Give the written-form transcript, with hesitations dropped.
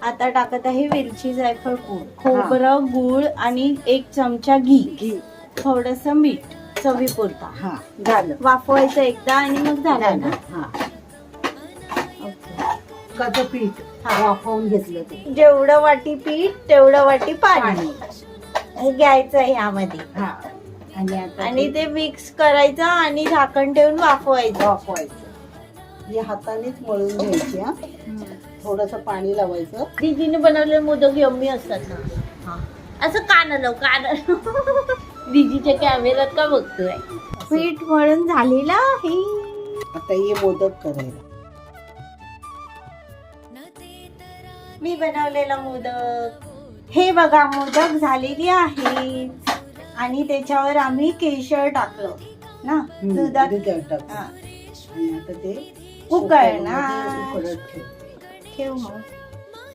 आता टाकत आहे वेलची जायफळ पूड, खोबरं, गूळ आणि 1 चमचा घी, थोडस मीठ चवीपुरता. हा झालं. वाफवायचं एकदा आणि मग झालं ना. हा ओके. कच पीठ वाफवून घेतलं ते. जेवढं वाटी पीठ तेवढं वाटी पाणी हे घ्यायचं यामध्ये. हा आणि आता आणि ते मिक्स करायचं आणि झाकण ठेवून वाफवायचं. हे हातानेच मळून घ्यायचे. हा थोडस पाणी लावायचं. दीदीने बनवलेले मोदक यम्मी असतात ना. असं कान दीदीच्या कॅमेऱ्यात का बघतोय. पीठ मळून झालेलं आहे. आता हे मोदक करायला. मी बनवलेला मोदक हे बघा, मोदक झालेली आहे आणि त्याच्यावर आम्ही केशर टाकलं ना दुधात. टाक. हा. आणि आता ते उकळणार. उकळत ठेव. ठेव मग.